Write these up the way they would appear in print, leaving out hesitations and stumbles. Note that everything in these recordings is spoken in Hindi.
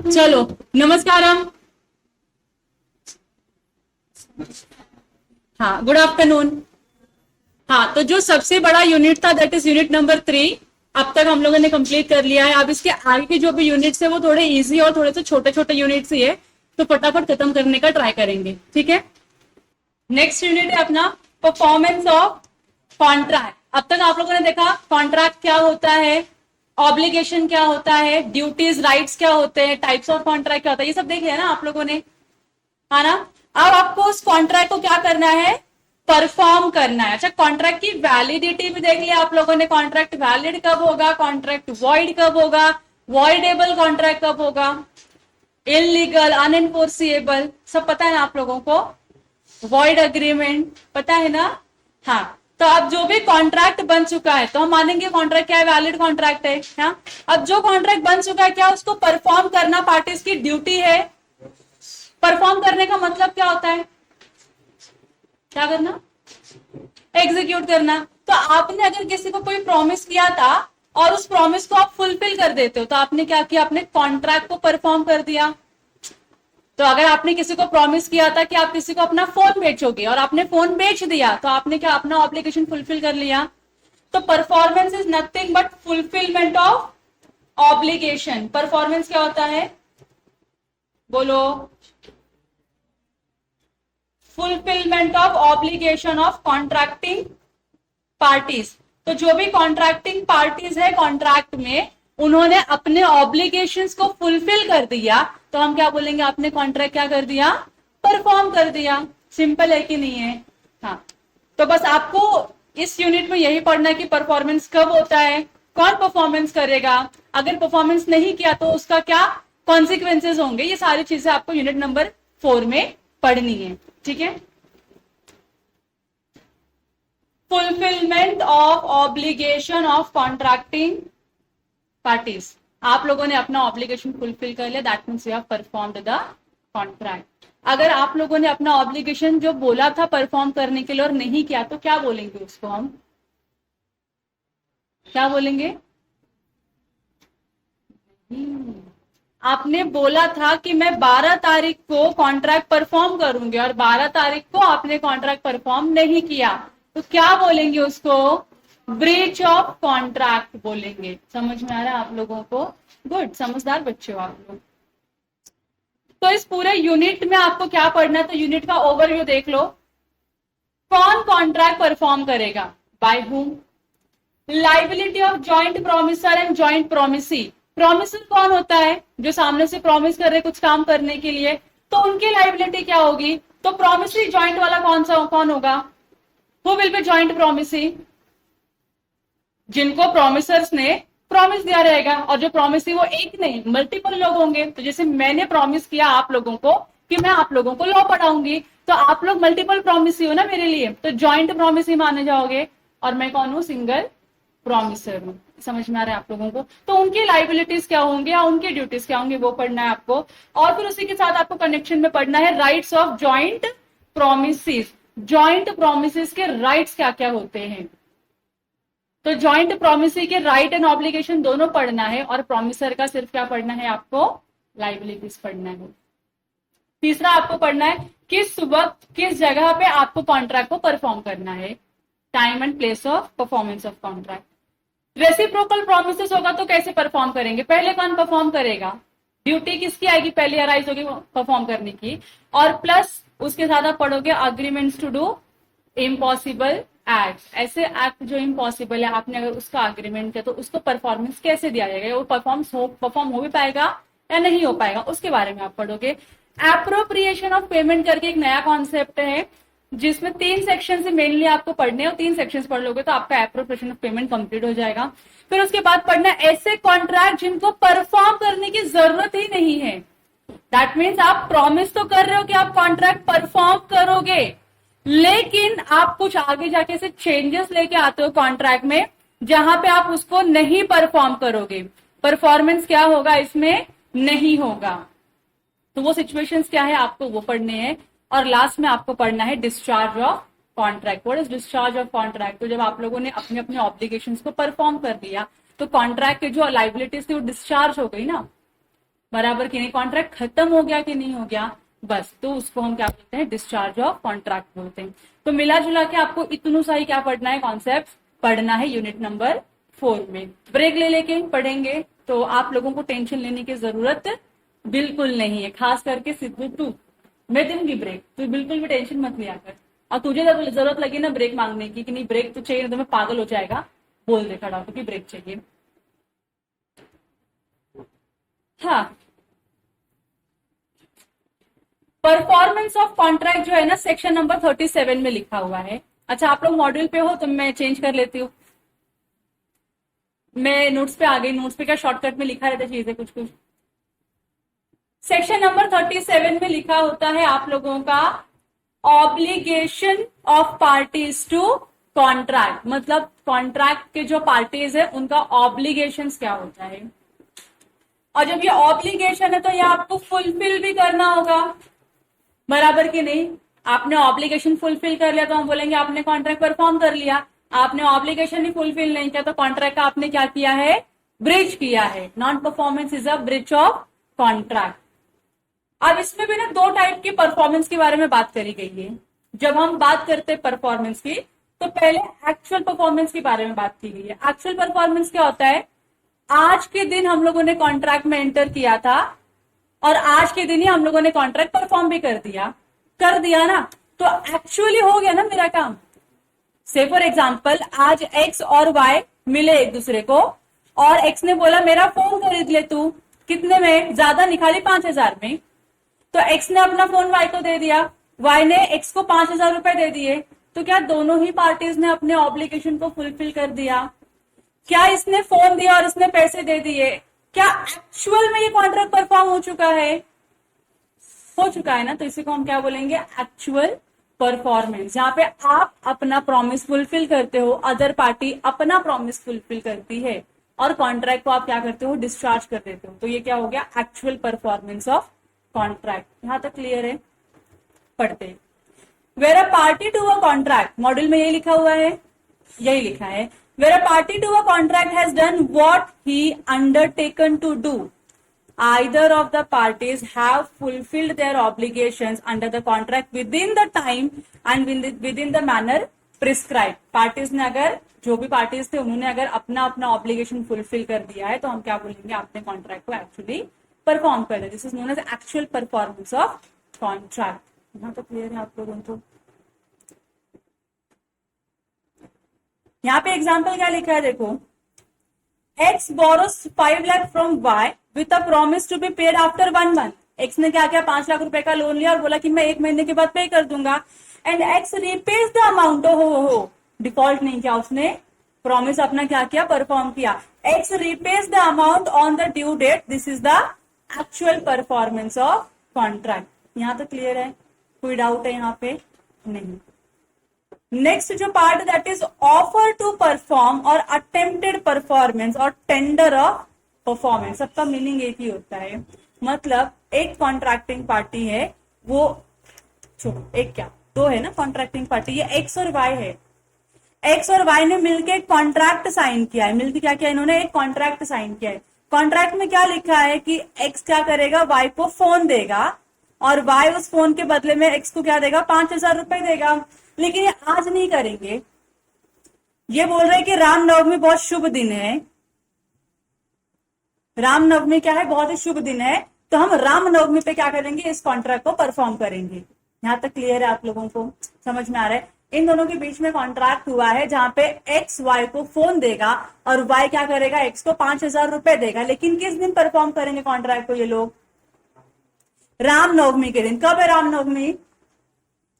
चलो, नमस्कारम। हाँ, गुड आफ्टरनून। हाँ, तो जो सबसे बड़ा यूनिट था दैट इज यूनिट नंबर 3। अब तक हम लोगों ने कंप्लीट कर लिया है। अब इसके आगे के जो भी यूनिट्स है वो थोड़े इजी और थोड़े से छोटे छोटे यूनिट्स ही है, तो फटाफट खत्म करने का ट्राई करेंगे, ठीक है। नेक्स्ट यूनिट है अपना परफॉर्मेंस ऑफ कॉन्ट्रैक्ट। अब तक आप लोगों ने देखा कॉन्ट्रैक्ट क्या होता है, ऑब्लिगेशन क्या होता है, ड्यूटीज राइट्स क्या होते हैं, टाइप्स ऑफ कॉन्ट्रैक्ट क्या होता है, ये सब देख लिया ना आप लोगों ने, है ना। अब आपको उस कॉन्ट्रैक्ट को क्या करना है, परफॉर्म करना है। अच्छा, कॉन्ट्रैक्ट की वैलिडिटी भी देख लिया आप लोगों ने, कॉन्ट्रैक्ट वैलिड कब होगा, कॉन्ट्रैक्ट वॉइड कब होगा, वॉइडेबल कॉन्ट्रैक्ट कब होगा, इलीगल, अनएनफोर्सिएबल, सब पता है ना आप लोगों को। वॉइड अग्रीमेंट पता है ना। हाँ, तो अब जो भी कॉन्ट्रैक्ट बन चुका है तो हम मानेंगे कॉन्ट्रैक्ट क्या है, वैलिड कॉन्ट्रैक्ट है। हाँ? अब जो कॉन्ट्रैक्ट बन चुका है क्या उसको परफॉर्म करना पार्टीज की ड्यूटी है। परफॉर्म करने का मतलब क्या होता है, क्या करना, एग्जीक्यूट करना। तो आपने अगर किसी को कोई प्रॉमिस किया था और उस प्रॉमिस को आप फुलफिल कर देते हो तो आपने क्या किया, आपने कॉन्ट्रैक्ट को परफॉर्म कर दिया। तो अगर आपने किसी को प्रॉमिस किया था कि आप किसी को अपना फोन बेचोगे और आपने फोन बेच दिया तो आपने क्या, अपना ऑब्लिगेशन फुलफिल कर लिया। तो performance is nothing but fulfilment of obligation. Performance क्या होता है, बोलो, fulfilment of obligation of contracting parties. तो जो भी कॉन्ट्रैक्टिंग पार्टीज है कॉन्ट्रैक्ट में, उन्होंने अपने ऑब्लिगेशंस को फुलफिल कर दिया तो हम क्या बोलेंगे, आपने कॉन्ट्रैक्ट क्या कर दिया, परफॉर्म कर दिया। सिंपल है कि नहीं है। हाँ, तो बस आपको इस यूनिट में यही पढ़ना है कि परफॉर्मेंस कब होता है, कौन परफॉर्मेंस करेगा, अगर परफॉर्मेंस नहीं किया तो उसका क्या कॉन्सिक्वेंसेज होंगे। ये सारी चीजें आपको यूनिट नंबर 4 में पढ़नी है, ठीक है। Fulfilment of obligation of contracting parties. आप लोगों ने अपना ऑब्लिगेशन फुलफिल कर लिया, that means you have performed the contract. अगर आप लोगों ने अपना ऑब्लिगेशन जो बोला था परफॉर्म करने के लिए और नहीं किया तो क्या बोलेंगे उसको, हम क्या बोलेंगे। आपने बोला था कि मैं 12 तारीख को कॉन्ट्रैक्ट परफॉर्म करूंगी और 12 तारीख को आपने कॉन्ट्रैक्ट परफॉर्म नहीं किया तो क्या बोलेंगे उसको, ब्रीच ऑफ कॉन्ट्रैक्ट बोलेंगे। समझ में आ रहा है आप लोगों को, गुड, समझदार बच्चे हो आप लोग। तो इस पूरे यूनिट में आपको क्या पढ़ना है, तो यूनिट का ओवरव्यू देख लो। कौन कॉन्ट्रैक्ट परफॉर्म करेगा, by whom, liability of joint promisor and joint promisee. Promisor कौन होता है, जो सामने से प्रॉमिस कर रहे कुछ काम करने के लिए, तो उनकी लाइबिलिटी क्या होगी। तो प्रोमिसरी जॉइंट वाला कौन होगा, who will be joint promisee, जिनको प्रोमिसर्स ने प्रॉमिस दिया रहेगा। और जो प्रॉमिसी वो एक नहीं मल्टीपल लोग होंगे। तो जैसे मैंने प्रॉमिस किया आप लोगों को कि मैं आप लोगों को लॉ पढ़ाऊंगी, तो आप लोग मल्टीपल प्रॉमिसी हो ना मेरे लिए, तो जॉइंट प्रॉमिसी माने जाओगे। और मैं कौन हूं, सिंगल प्रॉमिसर हूं। समझ में आ रहा है आप लोगों को। तो उनकी लाइबिलिटीज क्या होंगे या उनकी ड्यूटीज क्या होंगे वो पढ़ना है आपको। और फिर उसी के साथ आपको कनेक्शन में पढ़ना है rights of joint promises. Joint promises के राइट्स क्या क्या होते हैं। तो जॉइंट प्रोमिसी के राइट एंड ऑब्लिगेशन दोनों पढ़ना है और प्रोमिसर का सिर्फ क्या पढ़ना है आपको, लाइबिलिटीज पढ़ना है। तीसरा आपको पढ़ना है किस वक्त किस जगह पे आपको कॉन्ट्रैक्ट को परफॉर्म करना है, time and place of performance of contract. Reciprocal promises होगा तो कैसे परफॉर्म करेंगे, पहले कौन परफॉर्म करेगा, ड्यूटी किसकी आएगी, पहले अराइज होगी परफॉर्म करने की। और प्लस उसके साथ आप पढ़ोगे agreements to do impossible act. ऐसे एक्ट जो इम्पॉसिबल है आपने अगर उसका अग्रीमेंट किया तो उसको परफॉर्मेंस कैसे दिया जाएगा, वो परफॉर्म हो भी पाएगा या नहीं हो पाएगा, उसके बारे में आप पढ़ोगे। एप्रोप्रिएशन ऑफ पेमेंट करके एक नया कॉन्सेप्ट है जिसमें 3 सेक्शन से मेनली आपको पढ़ने हैं और 3 सेक्शन पढ़ लोगे तो आपका एप्रोप्रिएशन ऑफ पेमेंट कंप्लीट हो जाएगा। फिर उसके बाद पढ़ना ऐसे कॉन्ट्रैक्ट जिनको परफॉर्म करने की जरूरत ही नहीं है। दैट मीन्स आप प्रॉमिस तो कर रहे हो कि आप कॉन्ट्रैक्ट परफॉर्म करोगे, लेकिन आप कुछ आगे जाके से चेंजेस लेके आते हो कॉन्ट्रैक्ट में जहां पे आप उसको नहीं परफॉर्म करोगे। परफॉर्मेंस क्या होगा इसमें, नहीं होगा। तो वो सिचुएशंस क्या है आपको वो पढ़ने हैं। और लास्ट में आपको पढ़ना है discharge of contract. What is discharge of contract, तो जब आप लोगों ने अपने अपने ऑब्लिगेशंस को परफॉर्म कर दिया तो कॉन्ट्रैक्ट की जो लाइबिलिटीज थी वो डिस्चार्ज हो गई ना। बराबर कि नहीं, कॉन्ट्रैक्ट खत्म हो गया कि नहीं हो गया, बस, तो उसको हम क्या बोलते हैं, डिस्चार्ज ऑफ कॉन्ट्रैक्ट बोलते हैं। तो मिला जुला के आपको इतनू सा ही क्या पढ़ना है, कॉन्सेप्ट पढ़ना है यूनिट नंबर 4 में। ब्रेक ले लेके पढ़ेंगे तो आप लोगों को टेंशन लेने की जरूरत बिल्कुल नहीं है, खास करके सिद्धू तू, मैं दूंगी ब्रेक, तू बिल्कुल भी टेंशन मत लिया कर। और तुझे जरूरत लगी ना ब्रेक मांगने की कि नहीं ब्रेक तो चाहिए, तो मैं पागल हो जाएगा, बोल दे खड़ा होकर कि ब्रेक चाहिए। हाँ, परफॉर्मेंस ऑफ कॉन्ट्रैक्ट जो है ना सेक्शन नंबर 37 में लिखा हुआ है। अच्छा, आप लोग मॉड्यूल पे हो तो मैं चेंज कर लेती हूँ, मैं नोट्स पे आ गई, नोट्स पे क्या शॉर्टकट में लिखा रहता है चीजें कुछ कुछ। सेक्शन नंबर 37 में लिखा होता है आप लोगों का obligation of parties to contract, मतलब कॉन्ट्रैक्ट के जो पार्टीज है उनका ऑब्लिगेशन क्या होता है। और जब ये ऑब्लिगेशन है तो ये आपको फुलफिल भी करना होगा, बराबर कि नहीं। आपने ऑब्लिगेशन फुलफिल कर लिया तो हम बोलेंगे आपने कॉन्ट्रैक्ट परफॉर्म कर लिया। आपने ऑब्लिगेशन ही फुलफिल नहीं किया तो कॉन्ट्रैक्ट का आपने क्या किया है, ब्रीच किया है। Non performance is a breach of contract. अब इसमें भी ना दो टाइप की परफॉर्मेंस के बारे में बात करी गई है। जब हम बात करते हैं परफॉर्मेंस की तो पहले एक्चुअल परफॉर्मेंस के बारे में बात की गई है। एक्चुअल परफॉर्मेंस क्या होता है, आज के दिन हम लोगों ने कॉन्ट्रैक्ट में एंटर किया था और आज के दिन ही हम लोगों ने कॉन्ट्रैक्ट परफॉर्म भी कर दिया ना, तो एक्चुअली हो गया ना मेरा काम। से फॉर एग्जाम्पल आज एक्स और वाई मिले एक दूसरे को और एक्स ने बोला मेरा फोन खरीद ले तू, कितने में, ज्यादा निकाली 5,000 में। तो एक्स ने अपना फोन वाई को दे दिया, वाई ने एक्स को 5,000 रुपए दे दिए। तो क्या दोनों ही पार्टीज ने अपने ऑब्लिगेशन को फुलफिल कर दिया? क्या इसने फोन दिया और इसने पैसे दे दिए, क्या एक्चुअल में ये कॉन्ट्रैक्ट परफॉर्म हो चुका है? हो चुका है ना, तो इसी को हम क्या बोलेंगे, एक्चुअल परफॉर्मेंस। जहां पे आप अपना प्रॉमिस फुलफिल करते हो, अदर पार्टी अपना प्रॉमिस फुलफिल करती है और कॉन्ट्रैक्ट को आप क्या करते हो, डिस्चार्ज कर देते हो। तो ये क्या हो गया, एक्चुअल परफॉर्मेंस ऑफ कॉन्ट्रैक्ट। यहां तक क्लियर है? पढ़ते, where a party to a contract, module में यही लिखा हुआ है, यही लिखा है, where a party to a contract has done what he undertaken to do, either of the parties have fulfilled their obligations under the contract within the time and within the manner prescribed। Parties ने अगर, जो भी पार्टीज थे उन्होंने अगर अपना अपना ऑब्लिगेशन फुलफिल कर दिया है तो हम क्या बोलेंगे, आपने कॉन्ट्रैक्ट को एक्चुअली परफॉर्म कर दिया। This is known as actual performance of contract. यहां तो क्लियर है आप लोगों को? यहाँ पे एग्जाम्पल क्या लिखा है देखो, X borrows 5 lakh from Y with a promise to be paid after 1 month। X ने क्या किया, 5 लाख रुपए का लोन लिया और बोला कि मैं 1 महीने के बाद पे कर दूंगा। And X repays the amount। हो डिफॉल्ट नहीं किया उसने, प्रॉमिस अपना क्या किया, परफॉर्म किया। X repays the amount on the due date। This is the actual performance of contract. यहां तक क्लियर है? कोई डाउट है यहाँ पे? नहीं। नेक्स्ट जो part that is offer to perform और अटेम्प्टेड परफॉर्मेंस और टेंडर ऑफ परफॉर्मेंस, सबका मीनिंग एक ही होता है। मतलब एक कॉन्ट्रैक्टिंग पार्टी है, वो छोड़ो एक क्या दो है ना कॉन्ट्रैक्टिंग पार्टी, ये एक्स और वाई है। एक्स और वाई ने मिलकर एक कॉन्ट्रैक्ट साइन किया है, मिलकर क्या किया इन्होंने, एक कॉन्ट्रैक्ट साइन किया है। कॉन्ट्रैक्ट में क्या लिखा है कि एक्स क्या करेगा, वाई को फोन देगा और वाई उस फोन के बदले में एक्स को क्या देगा, 5,000 रुपए देगा। लेकिन ये आज नहीं करेंगे, ये बोल रहे हैं कि रामनवमी बहुत शुभ दिन है, रामनवमी क्या है, बहुत ही शुभ दिन है, तो हम रामनवमी पे क्या करेंगे, इस कॉन्ट्रैक्ट को परफॉर्म करेंगे। यहां तक क्लियर है आप लोगों को? समझ में आ रहा है? इन दोनों के बीच में कॉन्ट्रैक्ट हुआ है जहां पे एक्स वाई को फोन देगा और वाई क्या करेगा, एक्स को 5,000 रुपए देगा। लेकिन किस दिन परफॉर्म करेंगे कॉन्ट्रैक्ट को ये लोग, रामनवमी के दिन। कब है रामनवमी,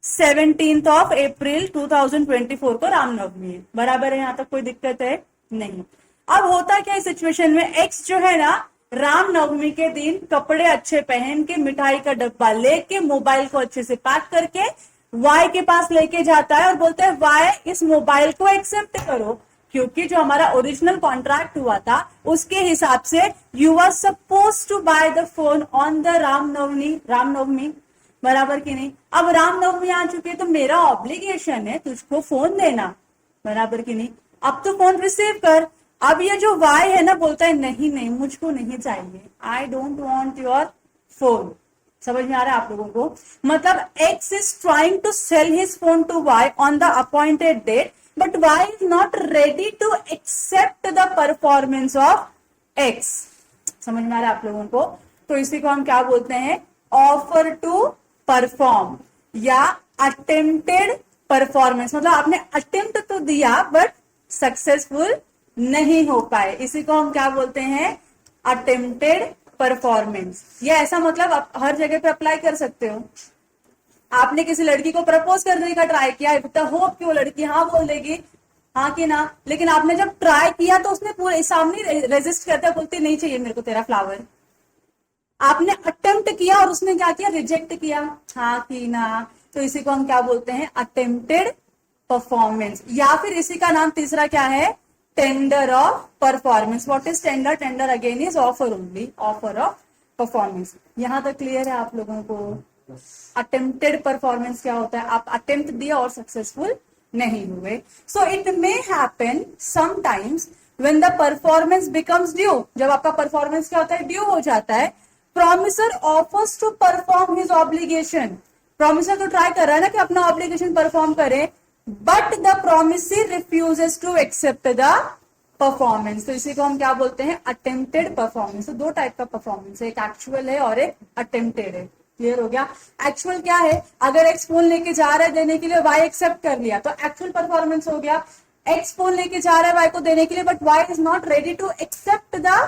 17 अप्रैल 2024 को रामनवमी है, बराबर है? यहां तक कोई दिक्कत है? नहीं। अब होता क्या है सिचुएशन में, एक्स जो है ना रामनवमी के दिन कपड़े अच्छे पहन के, मिठाई का डब्बा लेके, मोबाइल को अच्छे से पैक करके वाई के पास लेके जाता है और बोलता है वाई इस मोबाइल को एक्सेप्ट करो, क्योंकि जो हमारा ओरिजिनल कॉन्ट्रैक्ट हुआ था उसके हिसाब से you are suppose to buy the phone on the Ramnavami, बराबर की नहीं। अब रामनवमी आ चुकी है तो मेरा ऑब्लिगेशन है तुझको फोन देना, बराबर की नहीं। अब तो फोन रिसीव कर, अब ये जो वाई है ना, बोलता है नहीं नहीं मुझको नहीं चाहिए, I don't want your phone. समझ में आ रहा है आप लोगों को? मतलब X is trying to sell his phone to Y on the appointed date, but Y is not ready to accept the performance of X. समझ में आ रहा है आप लोगों को? तो इसी को हम क्या बोलते हैं? ऑफर टू परफॉर्म या अटेम्प्टेड परफॉर्मेंस। मतलब आपने अटेम्प्ट तो दिया बट सक्सेसफुल नहीं हो पाए, इसी को हम क्या बोलते हैं? Attempted performance. ये ऐसा मतलब आप हर जगह पे अप्लाई कर सकते हो। आपने किसी लड़की को प्रपोज करने का ट्राई किया, इतना होप कि वो लड़की हाँ बोल देगी, हाँ कि ना, लेकिन आपने जब ट्राई किया तो उसने पूरे सामने रेजिस्ट करता, बोलती नहीं चाहिए मेरे को तेरा फ्लावर। आपने अटेम्प्ट किया और उसने क्या किया? रिजेक्ट किया, हाँ कि ना। तो इसी को हम क्या बोलते हैं? Attempted performance. या फिर इसी का नाम तीसरा क्या है? Tender of performance. What is tender? Tender again is offer only, offer of performance. यहां तक क्लियर है आप लोगों को? अटेम्प्टेड परफॉर्मेंस क्या होता है? आप अटेम्प्ट दिए और सक्सेसफुल नहीं हुए। So it may happen sometimes when the performance becomes due. जब आपका परफॉर्मेंस क्या होता है? ड्यू हो जाता है। Promisor offers to perform his obligation. Promisor तो ट्राई कर रहा है ना कि अपना ऑब्लिगेशन परफॉर्म करे, but the promisee refuses to accept the performance. तो इसी को हम क्या बोलते हैं? Attempted performance. तो दो टाइप का परफॉर्मेंस है, एक एक्चुअल है और एक अटेम्प्टेड है। क्लियर हो गया? एक्चुअल क्या है? अगर एक्स फोन लेके जा रहा है देने के लिए, वाई एक्सेप्ट कर लिया तो एक्चुअल परफॉर्मेंस हो गया। एक्स फोन लेके जा रहा है वाई को देने के लिए, but Y is not ready to accept the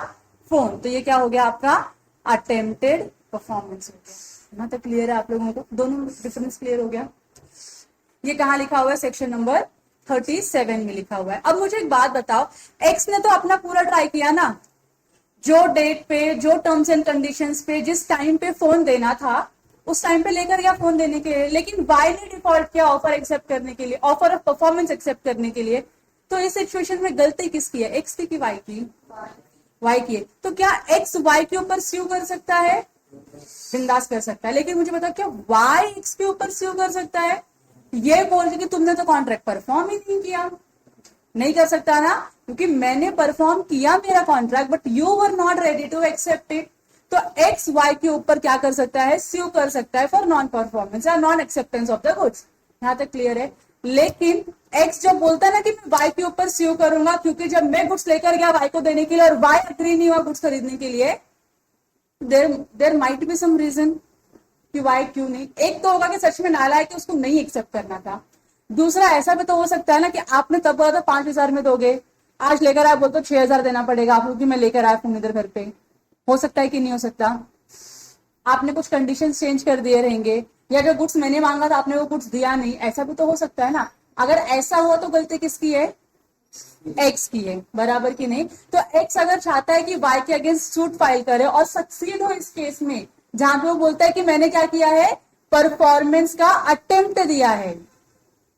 phone, तो ये क्या हो गया आपका? अटेम्प्टेड परफॉर्मेंस हो गया। यहाँ तक क्लियर है आप लोगों को? दोनों डिफरेंस क्लियर हो गया? ये कहाँ लिखा हुआ है? सेक्शन नंबर 37 में लिखा हुआ है। अब मुझे एक बात बताओ, एक्स ने तो अपना पूरा ट्राई किया ना, जो डेट पे, जो टर्म्स एंड कंडीशंस पे, जिस टाइम पे फोन देना था उस टाइम पे लेकर गया फोन देने के लिए, लेकिन वाई ने डिफॉल्ट किया ऑफर एक्सेप्ट करने के लिए, ऑफर ऑफ परफॉर्मेंस एक्सेप्ट करने के लिए। तो इस सिचुएशन में गलती किसकी है? एक्स की कि वाई की? वाई की है। तो क्या एक्स वाई के ऊपर स्यू कर सकता है? बिंदास कर सकता है। लेकिन मुझे बताओ, क्या वाई एक्स के ऊपर स्यू कर सकता है ये बोल के कि तुमने तो कॉन्ट्रैक्ट परफॉर्म ही नहीं किया? नहीं कर सकता ना, क्योंकि मैंने परफॉर्म किया मेरा contract, but you were not ready to accept it. तो एक्स वाई के ऊपर क्या कर सकता है? स्यू कर सकता है फॉर नॉन परफॉर्मेंस या non acceptance of the goods. यहां तक क्लियर है? लेकिन एक्स जब बोलता है ना कि मैं वाई के ऊपर स्यू करूंगा, क्योंकि जब मैं गुड्स लेकर गया वाई को देने के लिए और वाई अग्री नहीं हुआ गुड्स खरीदने के लिए, there might be some reason कि वाई क्यों नहीं। एक तो होगा कि सच में नालायक है, उसको नहीं एक्सेप्ट करना था। दूसरा ऐसा भी तो हो सकता है ना कि आपने तब बोला था 5,000 में दोगे, आज लेकर आए बोलते 6,000 देना पड़ेगा आपको कि मैं लेकर आया फोन इधर घर पे। हो सकता है कि नहीं हो सकता? आपने कुछ कंडीशंस चेंज कर दिए रहेंगे, या जो गुड्स मैंने मांगा था आपने वो गुड्स दिया नहीं, ऐसा भी तो हो सकता है ना। अगर ऐसा हुआ तो गलती किसकी है? एक्स की है, बराबर की नहीं? तो एक्स अगर चाहता है कि वाई के अगेंस्ट सूट फाइल करे और सक्सीड हो इस केस में, जहां पे वो बोलता है कि मैंने क्या किया है? परफॉर्मेंस का अटेम्प्ट दिया है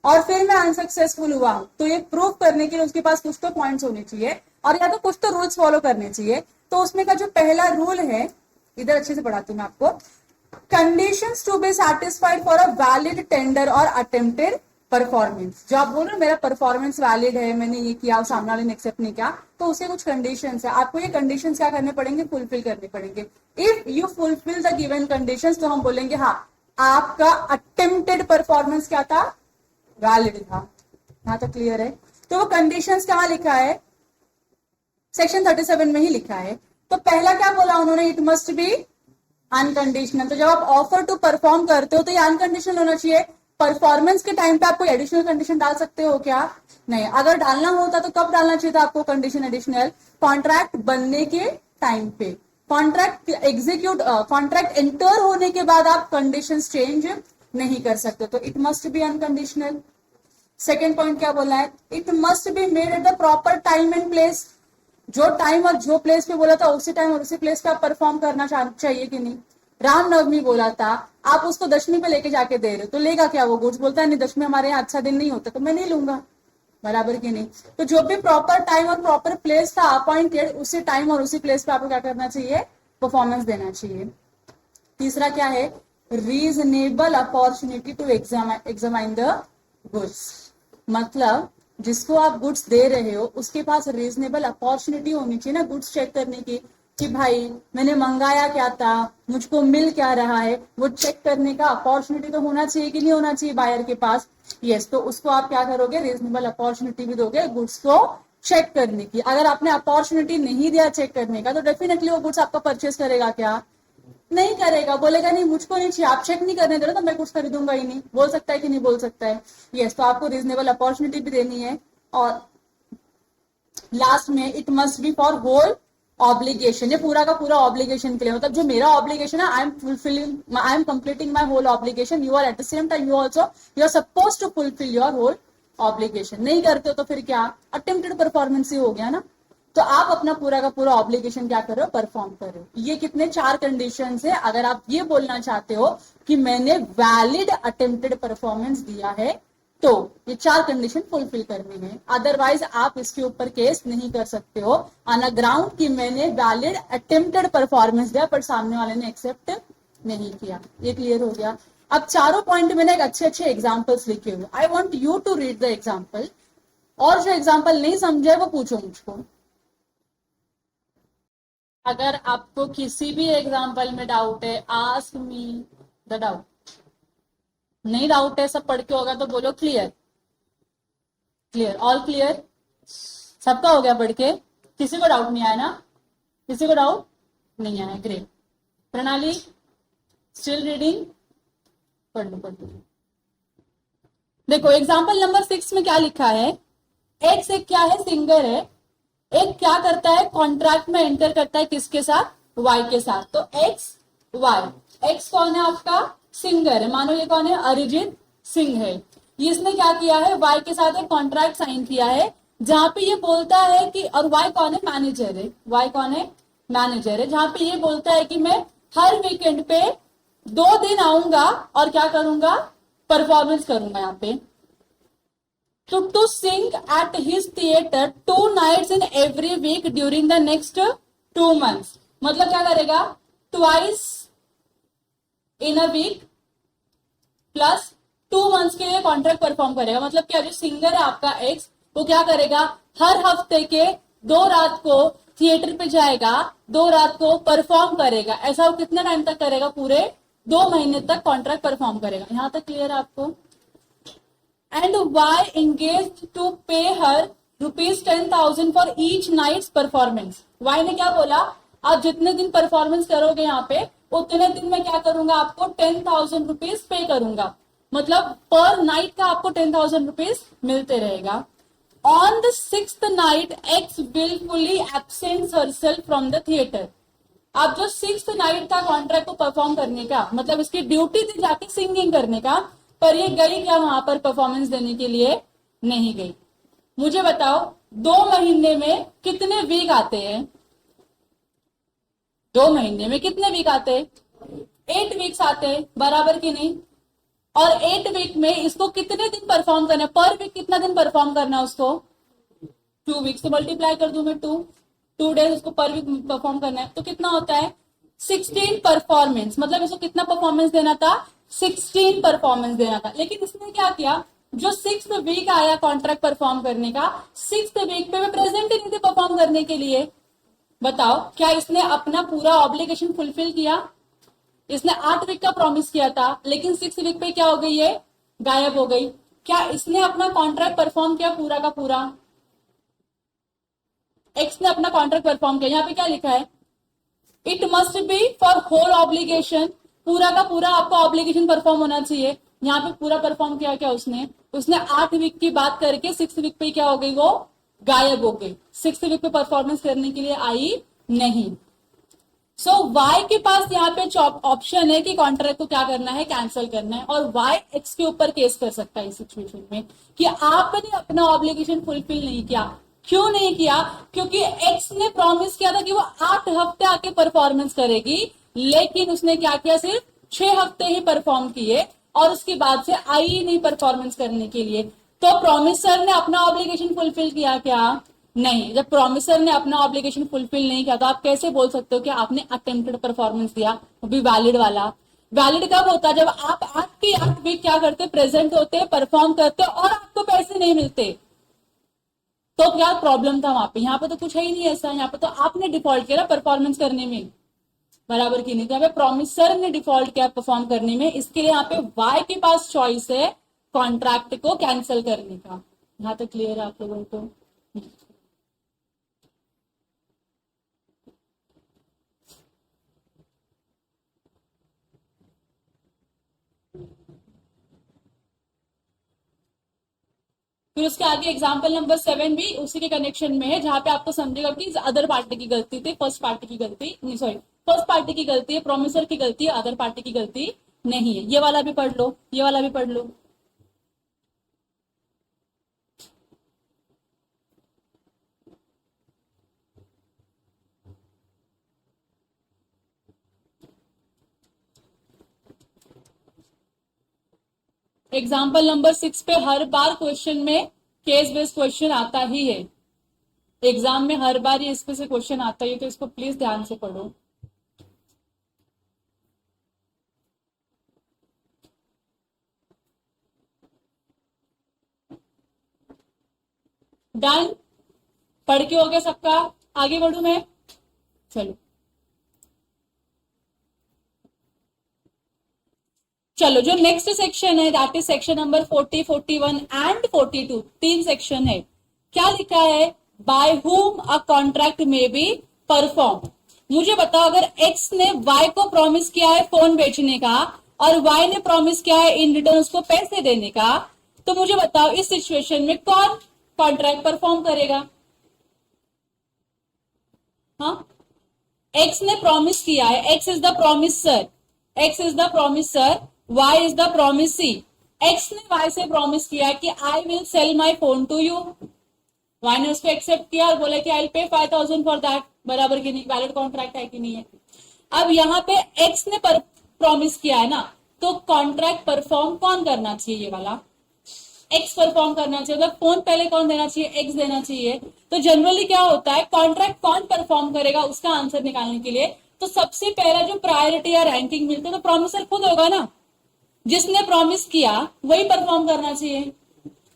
और फिर मैं अनसक्सेसफुल हुआ, तो ये प्रूव करने के लिए उसके पास कुछ तो पॉइंट्स होने चाहिए और या तो कुछ तो रूल्स फॉलो करने चाहिए। तो उसमें का जो पहला रूल है, इधर अच्छे से पढ़ाती हूँ मैं आपको, conditions to be satisfied for a valid tender और अटेम्प्टेड परफॉर्मेंस। जो आप बोल रहे हो मेरा परफॉर्मेंस वैलिड है, मैंने ये किया और सामने वाले ने एक्सेप्ट नहीं किया, तो उसके कुछ कंडीशंस है, आपको ये कंडीशंस क्या करने पड़ेंगे? फुलफिल करने पड़ेंगे। If you fulfil the given conditions, तो हम बोलेंगे हाँ आपका अटेम्प्टेड परफॉर्मेंस क्या था? वैलिड था। यहां तक क्लियर है? तो वो कंडीशंस कहां लिखा है? सेक्शन 37 में ही लिखा है। तो पहला क्या बोला उन्होंने? It must B unconditional. तो जब आप ऑफर टू परफॉर्म करते हो तो ये अनकंडीशनल होना चाहिए। परफॉर्मेंस के टाइम पे आप कोई एडिशनल कंडीशन डाल सकते हो क्या? नहीं। अगर डालना होता तो कब डालना चाहिए था आपको कंडीशन एडिशनल? कॉन्ट्रैक्ट बनने के टाइम पे। कॉन्ट्रैक्ट एग्जीक्यूट, कॉन्ट्रैक्ट एंटर होने के बाद आप कंडीशंस चेंज नहीं कर सकते, तो it must B unconditional. Second point क्या बोला है? It must be made at the proper time and place. जो टाइम और जो प्लेस पे बोला था उसी टाइम और उसी प्लेस पे आप परफॉर्म करना चाहिए कि नहीं? रामनवमी बोला था, आप उसको दशमी पे लेके जाके दे रहे हो, तो लेगा क्या वो गुड्स? बोलता है नहीं दशमी हमारे यहाँ अच्छा दिन नहीं होता तो मैं नहीं लूंगा, बराबर की नहीं? तो जो भी प्रॉपर टाइम और प्रॉपर प्लेस था अपॉइंटेड, उसी टाइम और उसी प्लेस पे आपको क्या करना चाहिए? परफॉर्मेंस देना चाहिए। तीसरा क्या है? Reasonable opportunity to examine the goods. मतलब जिसको आप गुड्स दे रहे हो उसके पास रीजनेबल अपॉर्चुनिटी होनी चाहिए ना गुड्स चेक करने की, कि भाई मैंने मंगाया क्या था, मुझको मिल क्या रहा है, वो चेक करने का अपॉर्चुनिटी तो होना चाहिए कि नहीं होना चाहिए बायर के पास। यस, तो उसको आप क्या करोगे, रीजनेबल अपॉर्चुनिटी भी दोगे गुड्स को चेक करने की। अगर आपने अपॉर्चुनिटी नहीं दिया चेक करने का तो डेफिनेटली वो गुड्स आपका परचेस करेगा क्या, नहीं करेगा, बोलेगा नहीं मुझको नहीं चाहिए, आप चेक नहीं करने दे रहे तो मैं कुछ खरीदूंगा ही नहीं। बोल सकता है कि नहीं बोल सकता है? यस, तो आपको रीजनेबल अपॉर्चुनिटी भी देनी है। और लास्ट में it must be for whole obligation, ये पूरा का पूरा ऑब्लिगेशन के लिए, मतलब जो मेरा ऑब्लिगेशन है I am fulfilling, I am completing my whole obligation, you are at the same time you also you are suppose to fulfil your whole obligation. नहीं करते हो तो फिर क्या, अटेम्प्टेड परफॉर्मेंस ही हो गया ना। तो आप अपना पूरा का पूरा ऑब्लिगेशन क्या कर रहे हो, परफॉर्म कर रहे हो। ये कितने 4 कंडीशन है। अगर आप ये बोलना चाहते हो कि मैंने वैलिड अटेम्प्टेड परफॉर्मेंस दिया है तो ये 4 कंडीशन फुलफिल करनी है, अदरवाइज आप इसके ऊपर केस नहीं कर सकते हो ऑन अ ग्राउंड कि मैंने वैलिड अटेम्प्टेड परफॉर्मेंस दिया पर सामने वाले ने एक्सेप्ट नहीं किया। ये क्लियर हो गया। अब चारों पॉइंट मैंने एक अच्छे अच्छे एग्जाम्पल्स लिखे हुए, I want you to read the example, और जो एग्जाम्पल नहीं समझे वो पूछो मुझको। अगर आपको किसी भी एग्जाम्पल में डाउट है, आस्क मी द डाउट। नहीं डाउट है, सब पढ़ के होगा तो बोलो क्लियर, क्लियर, ऑल क्लियर, सबका हो गया पढ़ के, किसी को डाउट नहीं आया ना, किसी को डाउट नहीं आया, ग्रेट। प्रणाली स्टिल रीडिंग, पढ़ लो पढ़ लो। देखो एग्जाम्पल नंबर 6 में क्या लिखा है, एक्स एक क्या है, सिंगर है, एक क्या करता है, कॉन्ट्रैक्ट में एंटर करता है किसके साथ, वाई के साथ। तो एक्स वाई, एक्स कौन है आपका, सिंगर है, मानो ये कौन है, अरिजीत सिंह है। इसने क्या किया है, वाई के साथ एक कॉन्ट्रैक्ट साइन किया है जहां पे ये बोलता है कि, और वाई कौन है, मैनेजर है, वाई कौन है, मैनेजर है, जहां पे ये बोलता है कि मैं हर वीकेंड पे 2 दिन आऊंगा और क्या करूंगा, परफॉर्मेंस करूंगा यहाँ पे। to sing at his theater 2 nights in every week during the next 2 months। मतलब क्या करेगा, twice in a week plus 2 months के लिए कॉन्ट्रैक्ट परफॉर्म करेगा। मतलब क्या, जो सिंगर है आपका एक्स, वो क्या करेगा, हर हफ्ते के 2 रात को थिएटर पे जाएगा, 2 रात को परफॉर्म करेगा। ऐसा वो कितने टाइम तक करेगा, पूरे 2 महीने तक कॉन्ट्रैक्ट परफॉर्म करेगा। यहां तक क्लियर है आपको। And Y engaged to pay her ₹10,000 for each night's performance। Y ने क्या बोला, आप जितने दिन परफॉर्मेंस करोगे यहाँ पे उतने दिन में क्या करूंगा, आपको 10,000 रुपीज पे करूंगा। मतलब पर नाइट का आपको 10,000 रुपीज मिलते रहेगा। On the 6th night X wilfully absents herself from the theatre. आप जो 6th नाइट का कॉन्ट्रैक्ट को परफॉर्म करने का, मतलब इसकी ड्यूटी थी जाके सिंगिंग करने का, पर ये गई क्या वहां पर परफॉर्मेंस देने के लिए, नहीं गई। मुझे बताओ 2 महीने में कितने वीक आते हैं, 2 महीने में कितने वीक आते हैं, 8 वीक्स आते हैं, बराबर की नहीं। और 8 वीक में इसको कितने दिन परफॉर्म करना है, पर वीक कितना दिन परफॉर्म करना है उसको, 2 वीक्स से मल्टीप्लाई कर दूं मैं 2 डेज उसको पर वीक परफॉर्म करना है, तो कितना होता है 16 परफॉर्मेंस। मतलब इसको कितना परफॉर्मेंस देना था, 16 परफॉर्मेंस देना था। लेकिन इसने क्या किया, जो 6th वीक आया कॉन्ट्रैक्ट परफॉर्म करने का, 6th वीक पे मैं प्रेजेंट ही नहीं थी परफॉर्म करने के लिए। बताओ क्या इसने अपना पूरा ऑब्लिगेशन फुलफिल किया। इसने 8 वीक का प्रॉमिस किया था, लेकिन 6th वीक पे क्या हो गई, ये गायब हो गई। क्या इसने अपना कॉन्ट्रैक्ट परफॉर्म किया पूरा का पूरा, एक्स ने अपना कॉन्ट्रैक्ट परफॉर्म किया। यहाँ पे क्या लिखा है, it must be for whole obligation, पूरा का पूरा आपका ऑब्लिगेशन परफॉर्म होना चाहिए। यहाँ पे पूरा परफॉर्म किया क्या उसने 8 वीक की बात करके 6th वीक पे क्या हो गई, वो गायब हो गई, 6th वीक पे परफॉर्मेंस करने के लिए आई नहीं। सो वाई के पास यहाँ पे ऑप्शन है कि कॉन्ट्रैक्ट को क्या करना है, कैंसिल करना है, और वाई एक्स के ऊपर केस कर सकता है इस सिचुएशन में कि आपने अपना ऑब्लिगेशन फुलफिल नहीं किया। क्यों नहीं किया, क्योंकि एक्स ने प्रॉमिस किया था कि वो 8 हफ्ते आके परफॉर्मेंस करेगी, लेकिन उसने क्या किया, सिर्फ 6 हफ्ते ही परफॉर्म किए और उसके बाद से आई ही नहीं परफॉर्मेंस करने के लिए। तो प्रॉमिसर ने अपना ऑब्लिगेशन फुलफिल किया क्या, नहीं। जब प्रॉमिसर ने अपना ऑब्लिगेशन फुलफिल नहीं किया तो आप कैसे बोल सकते हो कि आपने अटेम्प्टेड परफॉर्मेंस दिया, वो भी वैलिड वाला। वैलिड कब होता है, जब आप 8 के 8 वीक क्या करते, प्रेजेंट होते, परफॉर्म करते और आपको पैसे नहीं मिलते। तो क्या प्रॉब्लम था वहां पे? यहाँ पे तो कुछ है ही नहीं ऐसा, यहाँ पे तो आपने डिफॉल्ट किया परफॉर्मेंस करने में, बराबर की नहीं। तो यहाँ पे प्रोमिसर ने डिफॉल्ट किया परफॉर्म करने में, इसके लिए यहाँ पे वाई के पास चॉइस है कॉन्ट्रैक्ट को कैंसिल करने का। यहाँ तक क्लियर है आप लोगों को? फिर उसके आगे एग्जाम्पल नंबर 7 भी उसी के कनेक्शन में है, जहां पे आपको समझेगा कि अदर पार्टी की गलती थी, फर्स्ट पार्टी की गलती नहीं, सॉरी फर्स्ट पार्टी की गलती है, प्रोमिसर की गलती है, अदर पार्टी की गलती नहीं है। ये वाला भी पढ़ लो, ये वाला भी पढ़ लो। एग्जाम्पल नंबर 6 पे हर बार क्वेश्चन में केस बेस्ड क्वेश्चन आता ही है, एग्जाम में हर बार ये इस पे से क्वेश्चन आता ही है, तो इसको प्लीज ध्यान से पढ़ो। डन? पढ़ के हो गया सबका? आगे बढ़ू मैं? चलो चलो, जो नेक्स्ट सेक्शन है that is section number 40, 41 and 42, 3 section है। क्या लिखा है? बाय हुम अ कॉन्ट्रैक्ट में बी परफॉर्म। मुझे बताओ, अगर एक्स ने वाई को प्रॉमिस किया है फोन बेचने का और वाई ने प्रॉमिस किया है इन रिटर्न उसको पैसे देने का, तो मुझे बताओ इस सिचुएशन में कौन कॉन्ट्रैक्ट परफॉर्म करेगा? हाँ, एक्स ने प्रॉमिस किया है, X is the promisor, X is the promisor, Y is the promisee. X ने वाई से प्रॉमिस किया कि I will sell my phone to you, Y ने उसको एक्सेप्ट किया और बोला कि I will pay 5,000 for that, बराबर की नहीं? वैलिड कॉन्ट्रैक्ट है कि नहीं है? अब यहाँ पे एक्स ने प्रॉमिस किया है ना, तो कॉन्ट्रैक्ट परफॉर्म कौन करना चाहिए? ये वाला एक्स परफॉर्म करना चाहिए। मतलब फोन पहले कौन देना चाहिए? एक्स देना चाहिए। तो जनरली क्या होता है, कॉन्ट्रैक्ट कौन परफॉर्म करेगा उसका आंसर निकालने के लिए तो सबसे पहला जो प्रायोरिटी या रैंकिंग मिलता है तो प्रॉमिसर खुद होगा ना, जिसने प्रॉमिस किया वही परफॉर्म करना चाहिए।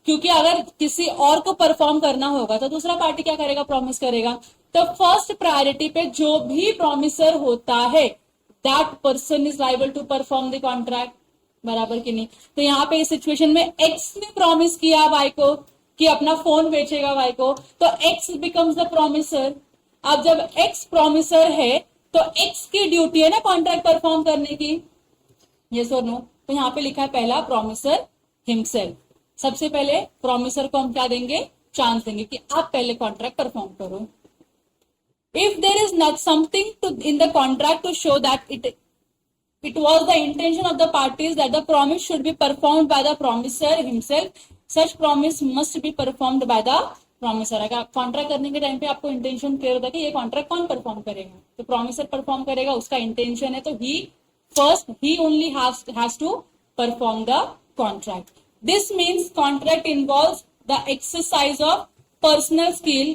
क्योंकि अगर किसी और को परफॉर्म करना होगा तो दूसरा पार्टी क्या करेगा? प्रॉमिस करेगा। तो फर्स्ट प्रायोरिटी पे जो भी प्रॉमिसर होता है that person is liable to perform the contract, बराबर की नहीं? तो यहाँ पे इस सिचुएशन में एक्स ने प्रॉमिस किया वाई को कि अपना फोन बेचेगा वाई को, तो एक्स बिकम्स द प्रॉमिसर। अब जब एक्स प्रॉमिसर है तो एक्स की ड्यूटी है ना कॉन्ट्रैक्ट परफॉर्म करने की, यस और नो? तो यहाँ पे लिखा है पहला प्रॉमिसर हिमसेल्फ। सबसे पहले प्रॉमिसर को हम क्या देंगे? चांस देंगे कि आप पहले कॉन्ट्रैक्ट परफॉर्म करो। If there is not something to in the contract to show that it was the intention of the parties that the promise should be performed by the promiser himself, such promise must be performed by the promiser। अगर कॉन्ट्रैक्ट करने के टाइम पे आपको इंटेंशन क्लियर होता है कि ये कॉन्ट्रैक्ट कौन परफॉर्म करेगा, तो प्रॉमिसर परफॉर्म करेगा, उसका इंटेंशन है, तो he only has to perform the contract। This means contract involves the exercise of personal skill,